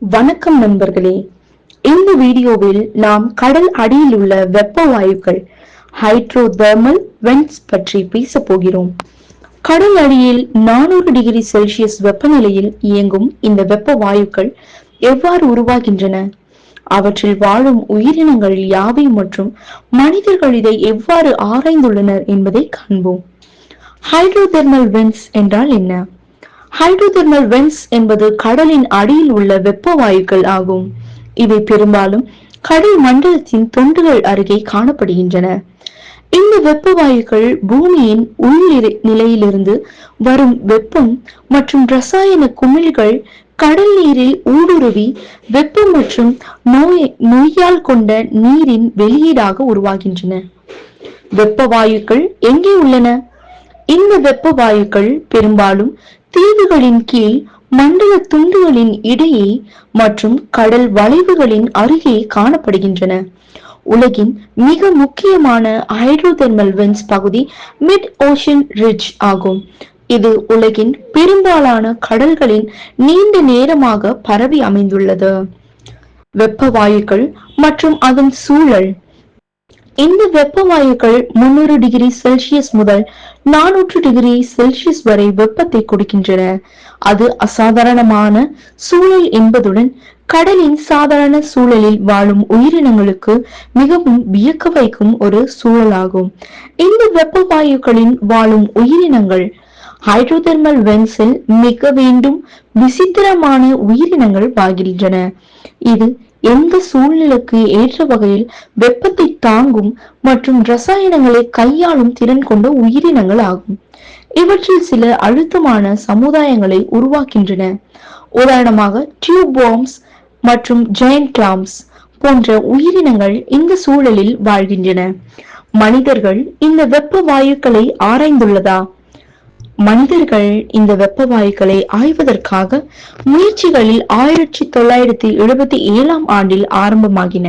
வணக்கம் நண்பர்களே. இந்த வீடியோவில் நாம் கடல் அடியில் உள்ள வெப்ப வாயுக்கள் ஹைட்ரோதெர்மல் வென்ட்ஸ் பற்றி பேச போகிறோம். கடல் அடியில் 400 டிகிரி செல்சியஸ் வெப்பநிலையில் இயங்கும் இந்த வெப்ப வாயுக்கள் எவ்வாறு உருவாகின்றன, அவற்றில் வாழும் உயிரினங்கள் யாவை மற்றும் மனிதர்கள் இதை எவ்வாறு ஆராய்ந்துள்ளனர் என்பதை காண்போம். ஹைட்ரோதெர்மல் வென்ட்ஸ் என்றால் என்ன? ஹைட்ரோதெர்மல் வென்ட்ஸ் என்பது கடலின் அடியில் உள்ள வெப்ப வாயுக்கள் ஆகும். இவை பெரும்பாலும் கடல் மண்டலத்தின் தொண்டுகள் அருகே காணப்படுகின்றன. இந்த வெப்ப வாயுக்கள் பூமியின் உள் நிலையிலிருந்து வரும் வெப்பம் மற்றும் ரசாயன குமிழ்கள் கடல் நீரில் ஊடுருவி வெப்பம் மற்றும் நோயால் கொண்ட நீரின் வெளியீடாக உருவாகின்றன. வெப்ப வாயுக்கள் எங்கே உள்ளன? இந்த வெப்ப வாயுக்கள் பெரும்பாலும் தீவுகளின் கீழ், மண்டல துண்டுகளின் இடையே மற்றும் கடல் வளைவுகளின் அருகே காணப்படுகின்றன. உலகின் மிக முக்கியமான ஹைட்ரோதெர்மல் வென்ட்ஸ் பகுதி மிட் ஓஷன் ரிட்ஜ் ஆகும். இது உலகின் பெரும்பாலான கடல்களின் நீண்ட நேரமாக பரவி அமைந்துள்ளது. வெப்ப வாயுக்கள் மற்றும் அதன் சூழல். இந்த வெப்ப வாயுக்கள் 300 டிகிரி செல்சியஸ் முதல் 400 டிகிரி செல்சியஸ் வரை வெப்பத்தை கொடுக்கின்றன. அது அசாதாரணமான சூழல் என்பதுடன் கடலின் சாதாரண சூழலில் வாழும் உயிரினங்களுக்கு மிகவும் வியக்க வைக்கும் ஒரு சூழலாகும். இந்த வெப்ப வாயுக்களின் வாழும் உயிரினங்கள் ஹைட்ரோதெர்மல் வென்ட்ஸில் மிக வேண்டும் விசித்திரமான உயிரினங்கள் வாழ்கின்றன. இது எந்த சூழ்நிலைக்கு ஏற்ற வகையில் வெப்பத்தை தாங்கும் மற்றும் ரசாயனங்களை கையாளும் திறன் கொண்ட உயிரினங்கள் ஆகும். இவற்றில் சில அழுத்தமான சமுதாயங்களை உருவாக்கின்றன. உதாரணமாக டியூப் வார்ம்ஸ் மற்றும் ஜெயண்ட் கிளாம்ஸ் போன்ற உயிரினங்கள் இந்த சூழலில் வாழ்கின்றன. மனிதர்கள் இந்த வெப்ப வாயுக்களை ஆராய்ந்துள்ளதா? மனிதர்கள் இந்த வெப்ப வாயுக்களை ஆய்வதற்காக முயற்சிகளில் 1977 ஆண்டில் ஆரம்பமாகின.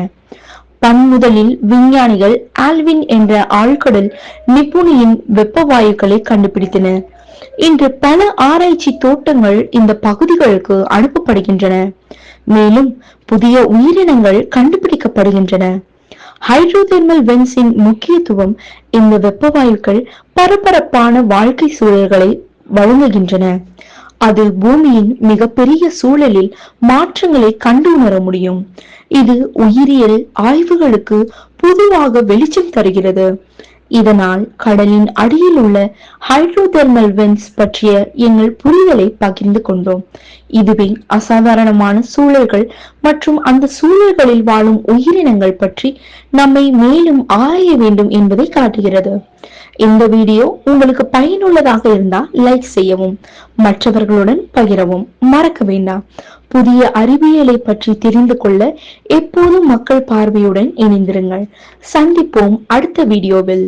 பன்முதலில் விஞ்ஞானிகள் ஆல்வின் என்ற ஆழ்கடல் நிபுணியின் வெப்ப வாயுக்களை கண்டுபிடித்தனர். இன்று பல ஆராய்ச்சி தோட்டங்கள் இந்த பகுதிகளுக்கு அனுப்பப்படுகின்றன, மேலும் புதிய உயிரினங்கள் கண்டுபிடிக்கப்படுகின்றன. ஹைட்ரோதெர்மல் வென்ட்ஸின் முக்கியத்துவம்: இந்த வெப்ப வாயுக்கள் பரபரப்பான வாழ்க்கை சூழல்களை வழங்குகின்றன. அது பூமியின் மிகப்பெரிய சூழலில் மாற்றங்களை கண்டு உணர முடியும். இது உயிரியல் ஆய்வுகளுக்கு பொதுவாக வெளிச்சம் தருகிறது. இதனால் கடலின் அடியில் உள்ள ஹைட்ரோதெர்மல் வென்ட்ஸ் பற்றிய எங்கள் புரிதலை பகிர்ந்து கொண்டோம். இதுவே அசாதாரணமான சூழல்கள் மற்றும் அந்த சூழல்களில் வாழும் உயிரினங்கள் பற்றி நம்மை மேலும் ஆராய வேண்டும் என்பதை காட்டுகிறது. இந்த வீடியோ உங்களுக்கு பயனுள்ளதாக இருந்தால் லைக் செய்யவும், மற்றவர்களுடன் பகிரவும் மறக்க வேண்டாம். புதிய அறிவியலை பற்றி தெரிந்து கொள்ள எப்போதும் மக்கள் பார்வையுடன் இணைந்திருங்கள். சந்திப்போம் அடுத்த வீடியோவில்.